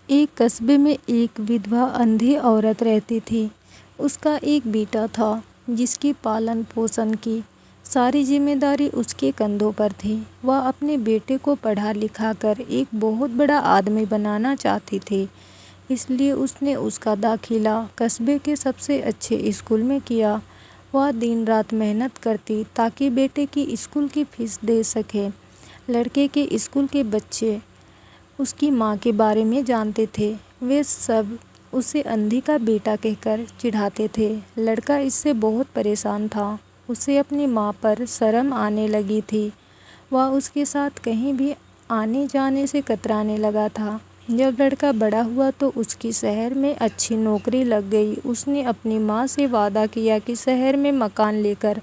एक कस्बे में एक विधवा अंधी औरत रहती थी। उसका एक बेटा था जिसकी पालन पोषण की सारी जिम्मेदारी उसके कंधों पर थी। वह अपने बेटे को पढ़ा लिखा कर एक बहुत बड़ा आदमी बनाना चाहती थी, इसलिए उसने उसका दाखिला कस्बे के सबसे अच्छे स्कूल में किया। वह दिन रात मेहनत करती ताकि बेटे की स्कूल की फीस दे सके। लड़के के स्कूल के बच्चे उसकी माँ के बारे में जानते थे। वे सब उसे अंधी का बेटा कहकर चिढ़ाते थे। लड़का इससे बहुत परेशान था। उसे अपनी माँ पर शर्म आने लगी थी। वह उसके साथ कहीं भी आने जाने से कतराने लगा था। जब लड़का बड़ा हुआ तो उसकी शहर में अच्छी नौकरी लग गई। उसने अपनी माँ से वादा किया कि शहर में मकान लेकर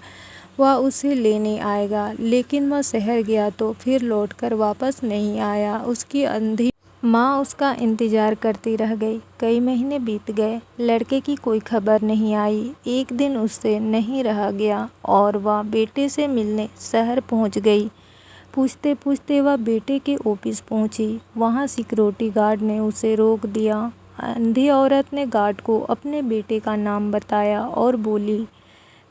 वह उसे लेने आएगा, लेकिन वह शहर गया तो फिर लौटकर वापस नहीं आया। उसकी अंधी माँ उसका इंतजार करती रह गई। कई महीने बीत गए, लड़के की कोई खबर नहीं आई। एक दिन उससे नहीं रहा गया और वह बेटे से मिलने शहर पहुंच गई। पूछते पूछते वह बेटे के ऑफिस पहुंची। वहां सिक्योरिटी गार्ड ने उसे रोक दिया। अंधी औरत ने गार्ड को अपने बेटे का नाम बताया और बोली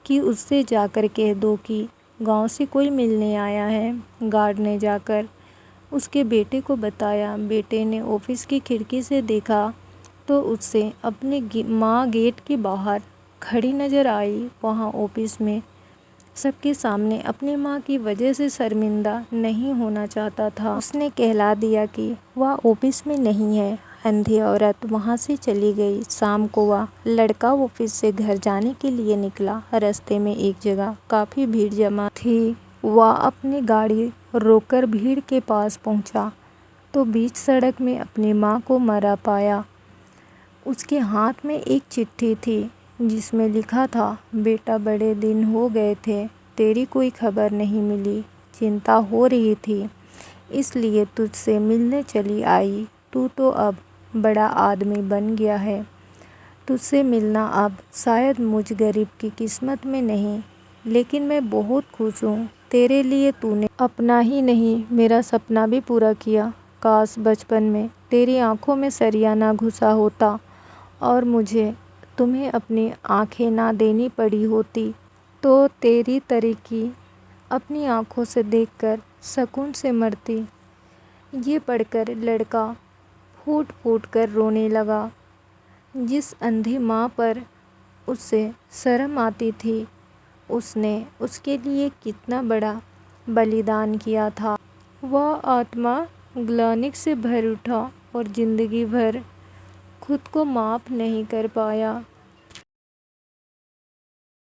कि उससे जाकर कह दो कि गांव से कोई मिलने आया है। गार्ड ने जाकर उसके बेटे को बताया। बेटे ने ऑफिस की खिड़की से देखा तो उससे अपनी माँ गेट के बाहर खड़ी नजर आई। वहाँ ऑफिस में सबके सामने अपनी माँ की वजह से शर्मिंदा नहीं होना चाहता था। उसने कहला दिया कि वह ऑफिस में नहीं है। अंधी औरत वहाँ से चली गई। शाम को वह लड़का ऑफिस से घर जाने के लिए निकला। रास्ते में एक जगह काफ़ी भीड़ जमा थी। वह अपनी गाड़ी रोककर भीड़ के पास पहुंचा तो बीच सड़क में अपनी माँ को मरा पाया। उसके हाथ में एक चिट्ठी थी जिसमें लिखा था, बेटा बड़े दिन हो गए थे, तेरी कोई खबर नहीं मिली। चिंता हो रही थी इसलिए तुझसे मिलने चली आई। तू तो अब बड़ा आदमी बन गया है। तुझसे मिलना अब शायद मुझ गरीब की किस्मत में नहीं, लेकिन मैं बहुत खुश हूँ। तेरे लिए तूने अपना ही नहीं मेरा सपना भी पूरा किया। काश बचपन में तेरी आंखों में सरिया ना घुसा होता और मुझे तुम्हें अपनी आंखें ना देनी पड़ी होती, तो तेरी तरक्की अपनी आंखों से देखकर सुकून से मरती। ये पढ़कर लड़का फूट फूट कर रोने लगा। जिस अंधी माँ पर उससे शर्म आती थी, उसने उसके लिए कितना बड़ा बलिदान किया था। वह आत्मा ग्लानि से भर उठा और जिंदगी भर खुद को माफ़ नहीं कर पाया।